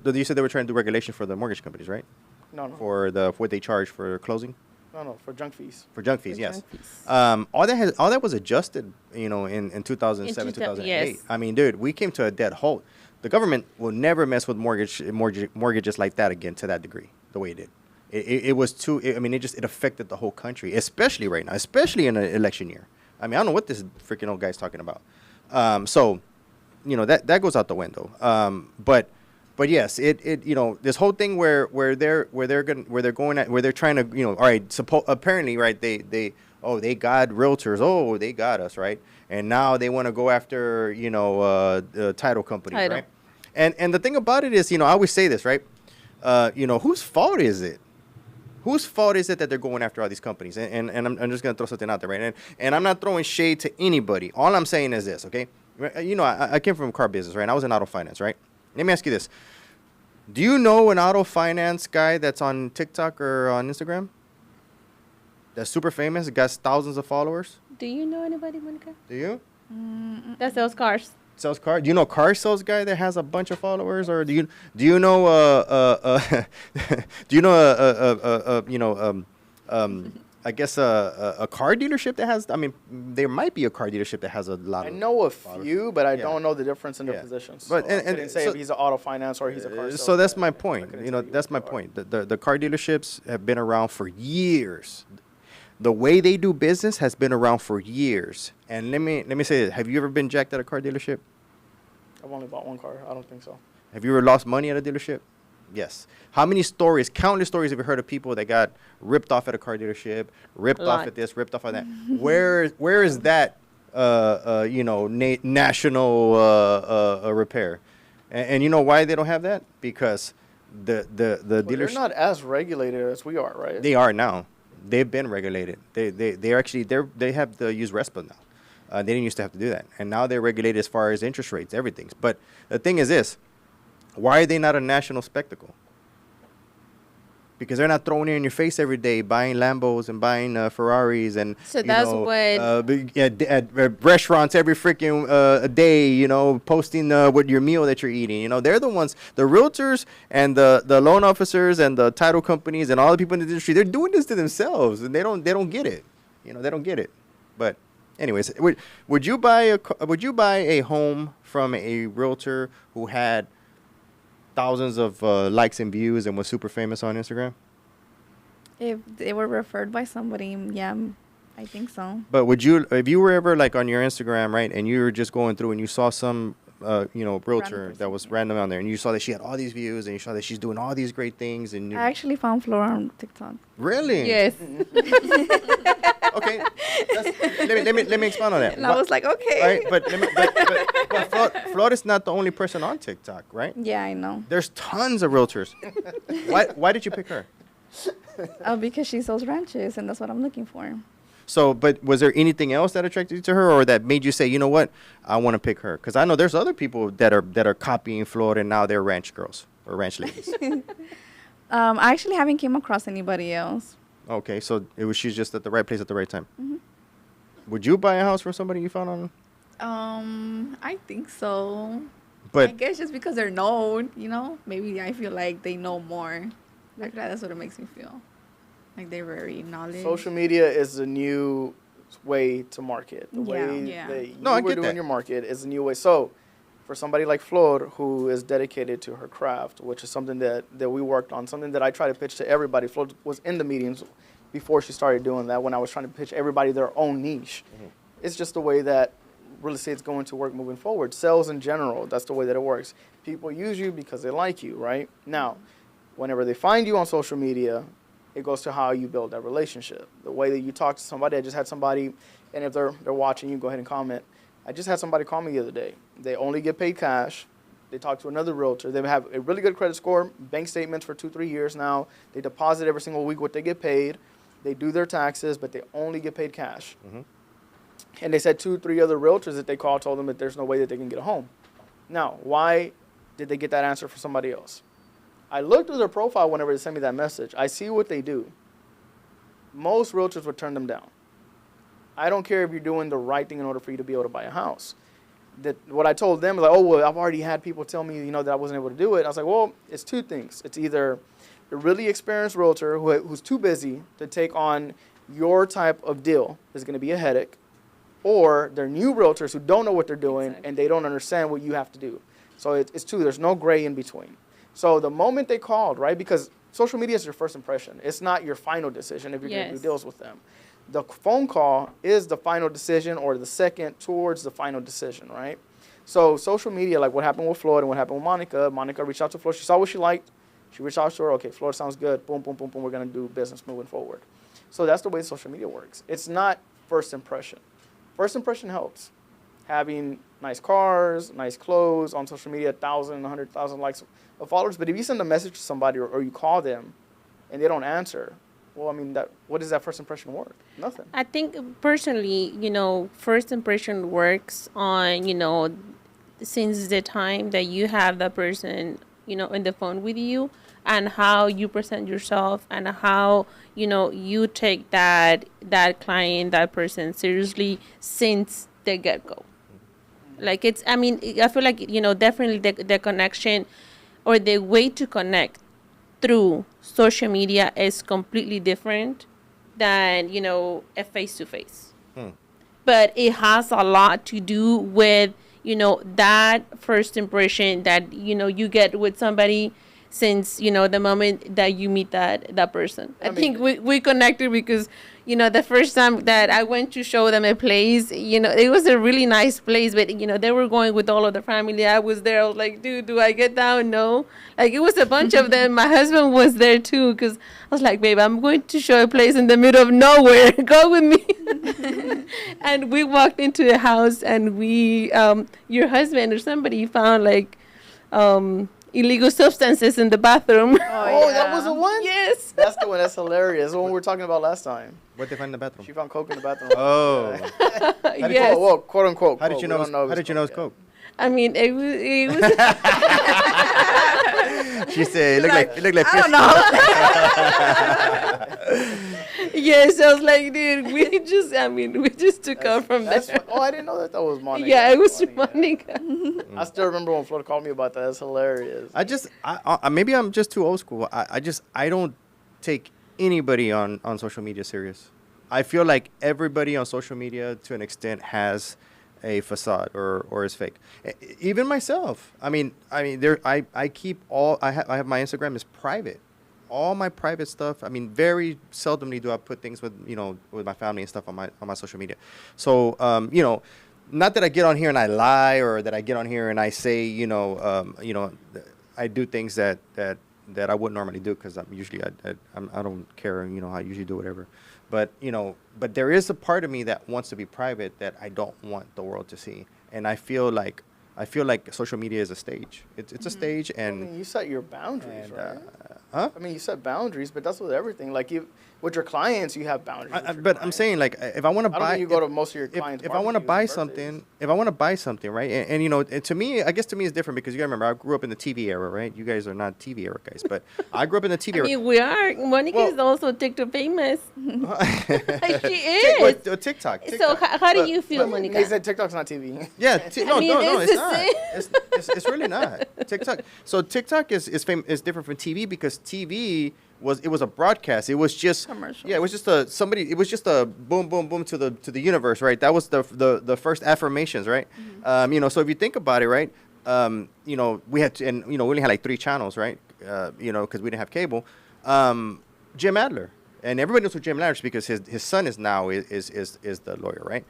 you said they were trying to do regulation for the mortgage companies, right? No. For what they charge for closing. No, for junk fees. For junk fees, yes. Junk fees. All that was adjusted, you know, in 2007, 2008. Yes. I mean, dude, we came to a dead halt. The government will never mess with mortgages like that again to that degree, the way it did. It was too. I mean, it affected the whole country, especially right now, especially in an election year. I mean, I don't know what this freaking old guy's talking about. So, you know, that goes out the window. But yes, it you know, this whole thing where they're trying to, you know, all right, apparently, right, they got realtors, they got us, right, and now they want to go after, you know, the title companies, right? And the thing about it is, you know, I always say this, right? You know, whose fault is it? Whose fault is it that they're going after all these companies? And I'm just going to throw something out there, right? And I'm not throwing shade to anybody. All I'm saying is this, okay? You know, I came from car business, right? And I was in auto finance, right? Let me ask you this. Do you know an auto finance guy that's on TikTok or on Instagram? That's super famous, got thousands of followers? Do you know anybody, Monica? Do you? That sells cars. Sells car? Do you know a car sales guy that has a bunch of followers, or do you know do you know I guess a car dealership that has? I mean, there might be a car dealership that has a lot. I know a followers. few, but I Yeah. don't know the difference in their Yeah. positions. But- So I and couldn't say so- if he's an auto finance or he's a car. So that's my I point. couldn't You know, tell that's my what they point. The car dealerships have been around for years. The way they do business has been around for years. And let me say this. Have you ever been jacked at a car dealership? I've only bought one car. I don't think so. Have you ever lost money at a dealership? Yes. How many stories, countless stories have you heard of people that got ripped off at a car dealership, ripped off at this, ripped off at that? Where is that, you know, national repair? And you know why they don't have that? Because the Well, they're dealership, not as regulated as we are, right? they are now. They've been regulated. They have to use RESPA now. They didn't used to have to do that, and now they're regulated as far as interest rates, everything. But the thing is this: why are they not a national spectacle? Because they're not throwing it in your face every day, buying Lambos and buying Ferraris and So that's what- at restaurants every freaking a day. You know, posting what your meal that you're eating. You know, they're the ones, the realtors and the loan officers and the title companies and all the people in the industry. They're doing this to themselves, and they don't get it. You know, they don't get it. But anyways, would you buy a home from a realtor who had thousands of likes and views and was super famous on Instagram? If they were referred by somebody, yeah, I think so. But would you, if you were ever like on your Instagram, right, and you were just going through and you saw some realtor that person, was yeah. random on there, and you saw that she had all these views, and you saw that she's doing all these great things, and I actually found Flora on TikTok. really, Yes. okay. Let me expound on that. And I was like, okay. Right, but Florida's not the only person on TikTok, right? Yeah, I know. There's tons of realtors. Why did you pick her? Because she sells ranches, and that's what I'm looking for. So, but was there anything else that attracted you to her, or that made you say, you know what, I want to pick her? Because I know there's other people that are copying Florida, and now they're ranch girls or ranch ladies. I actually haven't came across anybody else. Okay, so she's just at the right place at the right time. Mhm. Would you buy a house from somebody you found on? I think so. I But guess just because they're known, maybe I feel like they know more. I feel like that's what it makes me feel. Like they're very knowledge. Social media is the new way to market. The way Yeah. that you No, I were get doing that. your market is a new way. So, for somebody like Flor, who is dedicated to her craft, which is something that we worked on, something that I try to pitch to everybody. Flor was in the meetings before she started doing that when I was trying to pitch everybody their own niche. It's just the way that real estate's going to work moving forward. Sales in general, that's the way that it works. People use you because they like you, right? Now, whenever they find you on social media, it goes to how you build that relationship. The way that you talk to somebody. I just had somebody, and if they're watching you, go ahead and comment. I just had somebody call me the other day. They only get paid cash. They talk to another realtor. They have a really good credit score, bank statements for 2-3 years now. They deposit every single week what they get paid. They do their taxes, but they only get paid cash. Mhm. And they said 2-3 other realtors that they called told them that there's no way that they can get a home. Now, why did they get that answer from somebody else? I looked through their profile whenever they sent me that message. I see what they do. Most realtors would turn them down. I don't care if you're doing the right thing in order for you to be able to buy a house. What I told them was like, oh, well, I've already had people tell me, that I wasn't able to do it. I was like, well, it's two things. It's either a really experienced realtor who's too busy to take on your type of deal is going to be a headache, or they're new realtors who don't know what they're doing and they don't understand what you have to do. So it's two. There's no gray in between. So the moment they called, right, because social media is your first impression. It's not your final decision if you're going to do deals with them. The phone call is the final decision or the second towards the final decision, right? So social media, like what happened with Floyd and what happened with Monica. Monica reached out to Floyd. She saw what she liked. She reached out to her. Okay, Floyd sounds good. Boom, boom, boom, boom. We're going to do business moving forward. So that's the way social media works. It's not first impression. First impression helps. Having nice cars, nice clothes on social media, 1,000, 100,000 likes of followers. But if you send a message to somebody or you call them and they don't answer, well, I mean, what is that first impression worth? Nothing. I think personally, first impression works on, since the time that you have that person, on the phone with you, and how you present yourself and how, you take that client, that person seriously since the get-go. Like I feel like, definitely the connection or the way to connect through social media is completely different than, a face-to-face. But it has a lot to do with, that first impression that, you get with somebody since, the moment that you meet that person. I think we connected because, the first time that I went to show them a place, it was a really nice place, but, they were going with all of the family. I was there. I was like, dude, do I get down? No. Like, it was a bunch of them. My husband was there, too, because I was like, babe, I'm going to show a place in the middle of nowhere. Go with me. And we walked into a house, and your husband or somebody found, like, illegal substances in the bathroom. Oh, that was the one? Yes. That's the one. That's hilarious. The one we were talking about last time. what they find in the bathroom? She found coke in the bathroom. Oh, Yes. Well, quote unquote. how did you know? How did you know it's coke? coke? I mean, it was She said, it looked like I don't know. yes, I was like, dude, we just took off from there. Oh, I didn't know that was Monica. Yeah, it was Funny, yeah. Monica. I still remember when Florida called me about that. That's hilarious. I maybe I'm just too old school. I don't take anybody on social media serious. I feel like everybody on social media to an extent has a facade or is fake. Even myself. I mean I keep I have my Instagram is private. All my private stuff. I mean, very seldomly do I put things with my family and stuff on my social media. So not that I get on here and I lie, or that I get on here and I say, I do things that I wouldn't normally do, because I'm usually I don't care, I usually do whatever. But but there is a part of me that wants to be private that I don't want the world to see, and I feel like social media is a stage. It's a stage, I and mean, you set your boundaries, right? huh? I mean, you set boundaries, but that's with everything. Like with your clients, you have boundaries. with your But I'm clients. saying, like, if I want to I don't buy, think you go to most of your clients' if I want to buy barbecues and something, if I want to buy something, right? And to me, I guess to me it's different, because you gotta remember, I grew up in the TV era, right? You guys are not TV era guys, but I grew up in the TV I era. mean, we are. Monica is Well- also TikTok famous. She What, is. TikTok. So how do But- you feel, They Monica? said TikTok's not TV. Yeah, no, mean, no, it's it's the not. same. It's really not. TikTok. So TikTok is different from TV, because TV was a broadcast. It was just Commercials. Yeah, it was just it was just a boom, boom, boom to the universe, right? That was the first affirmations, right? So if you think about it, right? We had we only had like 3 channels, right? Because we didn't have cable. Jim Adler, and everybody knows who Jim Adler is, because his son is now is the lawyer, right?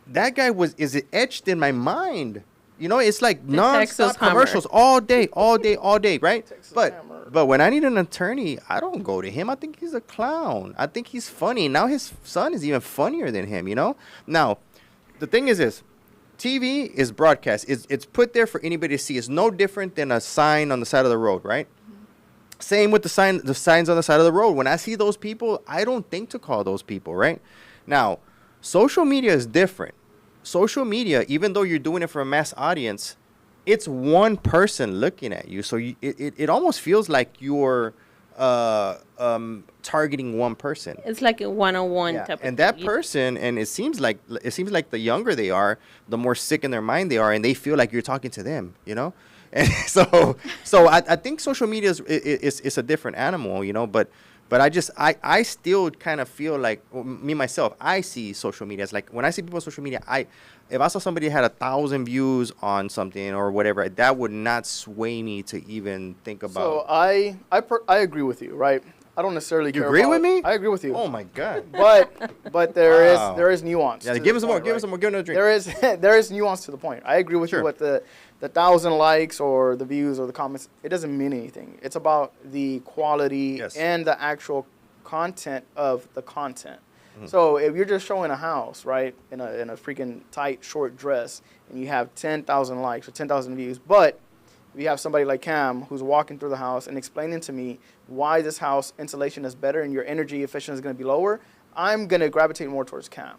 That guy is etched in my mind. It's like Texas non-stop Hammer. commercials all day, right? Texas Hammer. But when I need an attorney, I don't go to him. I think he's a clown. I think he's funny. Now his son is even funnier than him, Now, the thing is this. TV is broadcast. It's put there for anybody to see. It's no different than a sign on the side of the road, right? Same with the signs on the side of the road. When I see those people, I don't think to call those people, right? Now, social media is different. Social media, even though you're doing it for a mass audience, it's one person looking at you. So it almost feels like you're targeting one person. It's like a one-on-one Yeah. type of And that thing. person, and it seems like the younger they are, the more sick in their mind they are, and they feel like you're talking to them, And so I think social media is a different animal, But I still kind of feel like, me myself, I see social media as like, when I see people on social media, if I saw somebody had 1,000 views on something or whatever, that would not sway me to even think about. So I agree with you, right? I don't necessarily You care agree about- with me? I agree with you. Oh my God. But there Wow. is nuance. Yeah, to give the us some more. point, Give right? us some more. Give another drink. There is nuance to the point. I agree with Sure. you with the 1,000 likes or the views or the comments. It doesn't mean anything. It's about the quality Yes. and the actual content of the content. Mm-hmm. So if you're just showing a house, right, in a freaking tight short dress, and you have 10,000 likes or 10,000 views, but if you have somebody like Cam who's walking through the house and explaining to me why this house insulation is better and your energy efficiency is going to be lower, I'm going to gravitate more towards Cam.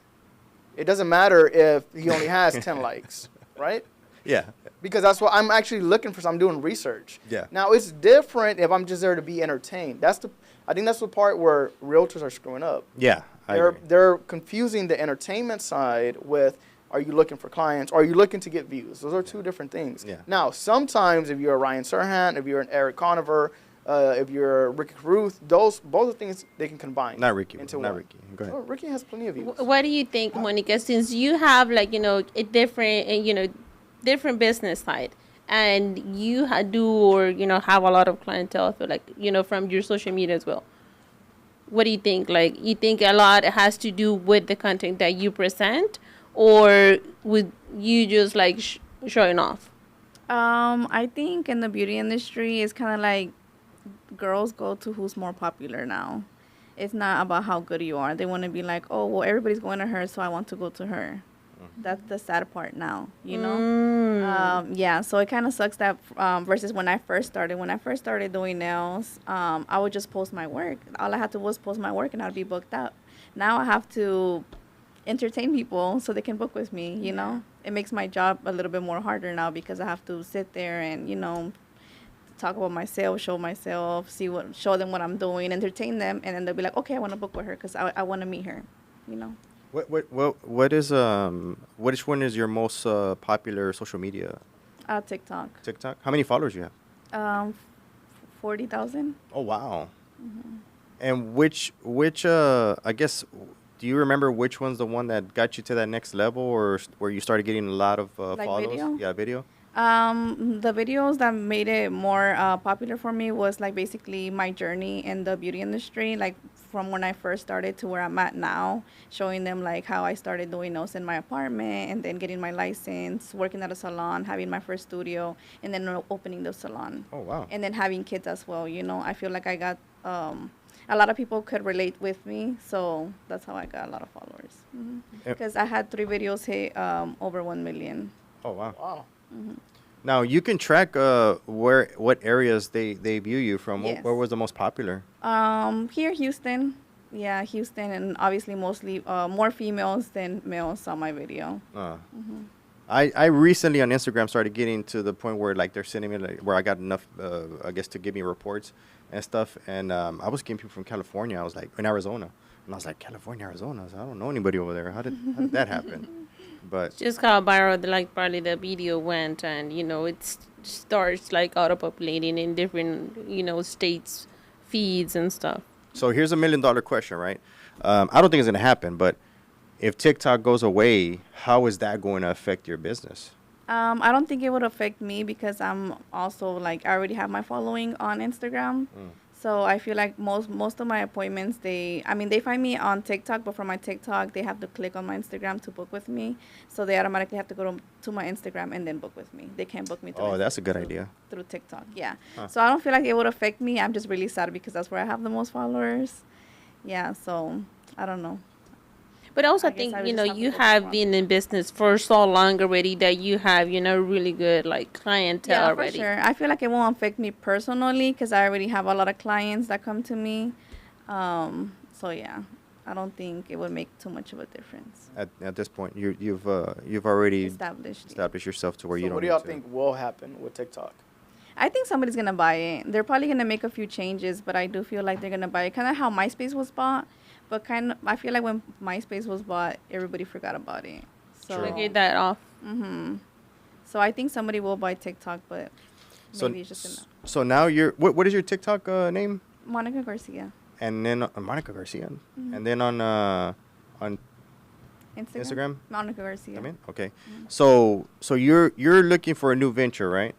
It doesn't matter if he only has 10 likes, right? Yeah. Because that's what I'm actually looking for. So I'm doing research. Yeah. Now it's different if I'm just there to be entertained. I think that's the part where realtors are screwing up. Yeah. I agree. They're confusing the entertainment side with, are you looking for clients? Or are you looking to get views? Those are 2 different things. Yeah. Now, sometimes if you're a Ryan Serhant, if you're an Eric Conover, if you're Ricky Caruth, both of things they can combine. Not Ricky. into Not one. Ricky. Go ahead. Oh, Ricky has plenty of views. What do you think, Monica? Since you have like a different different business side, and you do or have a lot of clientele, I feel like from your social media as well. What do you think? Like, you think a lot has to do with the content that you present, or with you just like showing off? I think in the beauty industry, it's kind of like girls go to who's more popular now. It's not about how good you are. They want to be like, oh, well, everybody's going to her, so I want to go to her. That's the sad part now, Yeah, so it kind of sucks that versus when I first started. When I first started doing nails, I would just post my work. All I had to was post my work, and I'd be booked up. Now I have to entertain people so they can book with me, It makes my job a little bit more harder now because I have to sit there and, talk about myself, show myself, show them what I'm doing, entertain them, and then they'll be like, okay, I want to book with her because I want to meet her, Which one is your most popular social media? TikTok. TikTok? How many followers you have? 40,000. Oh wow. And which I guess, do you remember which one's the one that got you to that next level, or where you started getting a lot of Like follows? video? Yeah, video. The videos that made it more popular for me was like basically my journey in the beauty industry, like from when I first started to where I'm at now, showing them like how I started doing nails in my apartment and then getting my license, working at a salon, having my first studio, and then opening the salon. Oh, wow. And then having kids as well. You know, I feel like I got a lot of people could relate with me, so that's how I got a lot of followers. Yep. Because I had 3 videos hit over 1 million. Oh, wow. Wow. Now you can track what areas they view you from. Yes. Where was the most popular? Here, Houston. Yeah, Houston, and obviously mostly more females than males saw my video. I recently on Instagram started getting to the point where like they're sending me like where I got enough I guess to give me reports and stuff, and I was getting people from California. I was like in Arizona, and I was like California, Arizona. I was like, I don't know anybody over there. How did that happen? But Just how viral like probably the video went, and it starts like auto populating in different states feeds and stuff. so here's $1 million question, right? I don't think it's gonna happen, but if TikTok goes away, how is that going to affect your business? I don't think it would affect me because I'm also like I already have my following on Instagram. So I feel like most of my appointments they find me on TikTok, but from my TikTok they have to click on my Instagram to book with me. So they automatically have to go to my Instagram and then book with me. They can't book me through Oh, that's a good idea. through TikTok. Yeah. So I don't feel like it would affect me. I'm just really sad because that's where I have the most followers. Yeah, so I don't know. But also, I I guess think, I would just have to you focus have on- been in business for so long already that you have, really good, like, clientele Yeah, already. for sure. I feel like it won't affect me personally because I already have a lot of clients that come to me. So yeah, I don't think it would make too much of a difference. At this point, you've already Established. established yourself to where So you don't what do y'all need to. think will happen with TikTok? I think somebody's gonna buy it. They're probably gonna make a few changes, but I do feel like they're gonna buy it. Kind of how MySpace was bought, but I feel like when MySpace was bought, everybody forgot about it. So, True. So get that off. so I think somebody will buy TikTok, but So, maybe it's just gonna. so now what is your TikTok name? Monica Garcia. And then Monica Garcia, and then on Instagram? Monica Garcia. I mean, okay. So you're looking for a new venture, right?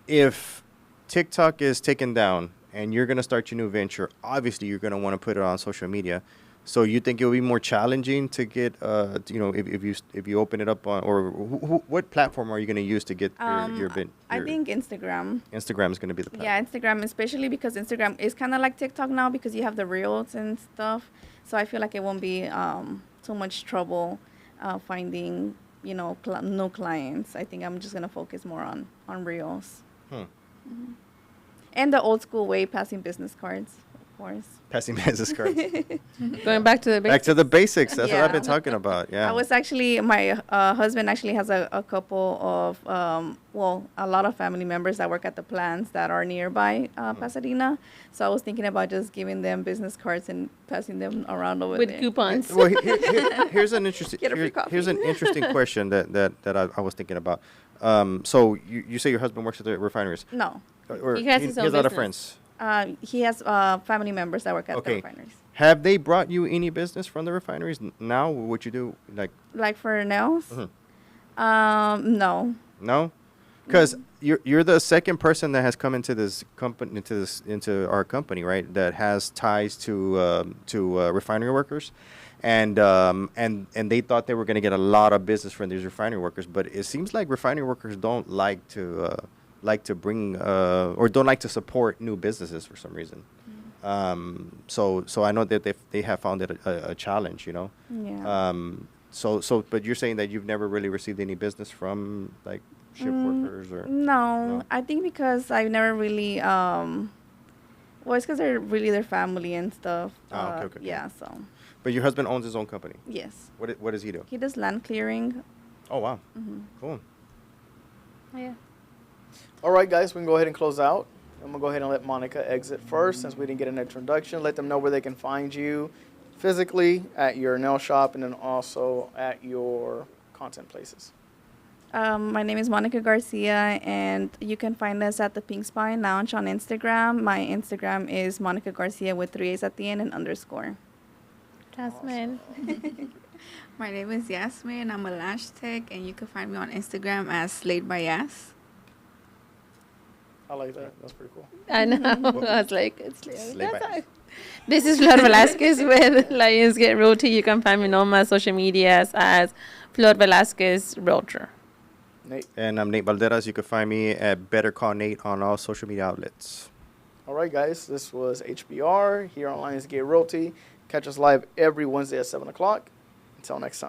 If TikTok is taken down and you're gonna start your new venture, obviously you're gonna want to put it on social media. So you think it'll be more challenging to get, if you open it up on, or what platform are you gonna use to get your I think Instagram. Instagram is gonna be the platform. Yeah, Instagram, especially because Instagram is kind of like TikTok now because you have the reels and stuff. So I feel like it won't be too much trouble finding, new clients. I think I'm just gonna focus more on reels. And the old school way, passing business cards, of course. Passing business cards. Going back to the Back to the basics. That's what I've been Yeah. talking about. Yeah. I was actually, my husband actually has a couple of, a lot of family members that work at the plants that are nearby Pasadena. So I was thinking about just giving them business cards and passing them around over with there. coupons. Well, here's an interesting Get a free here's an coffee. interesting question that I was thinking about. So you say your husband works at the refineries, No. or He has his own a lot of business. friends. He has family members that work at the Okay. refineries. Have they brought you any business from the refineries now? What you do, like Like for nails? No. no? Because you're the second person that has come into this company into our company, right? That has ties to refinery workers, and they thought they were going to get a lot of business from these refinery workers, but it seems like refinery workers don't like to bring or don't like to support new businesses for some reason. So I know that they have found it a challenge, Yeah. But you're saying that you've never really received any business from like ship workers or No, No? I think because I've never really, it's because they're really their family and stuff. Oh, okay. Yeah, so, But your husband owns his own company. yes. What does he do? He does land clearing. Oh wow, cool. Yeah. All right, guys, we can go ahead and close out. I'm going to go ahead and let Monica exit first since we didn't get an introduction. Let them know where they can find you physically at your nail shop and then also at your content places. My name is Monica Garcia, and you can find us at the Pink Spine Lounge on Instagram. My Instagram is Monica Garcia with 3 A's at the end and underscore. Jasmine. My name is Yasmin. I'm a lash tech, and you can find me on Instagram as Slayed by Yas. I like that. That's pretty cool. I know. I was like, it's Slay that's back. this is Flor Velasquez with Lionsgate Realty. You can find me on all my social medias as Flor Velasquez Realtor. Nate. And I'm Nate Valderas. You can find me at Better Call Nate on all social media outlets. All right, guys. This was HBR here on Lionsgate Realty. Catch us live every Wednesday at 7 o'clock. Until next time.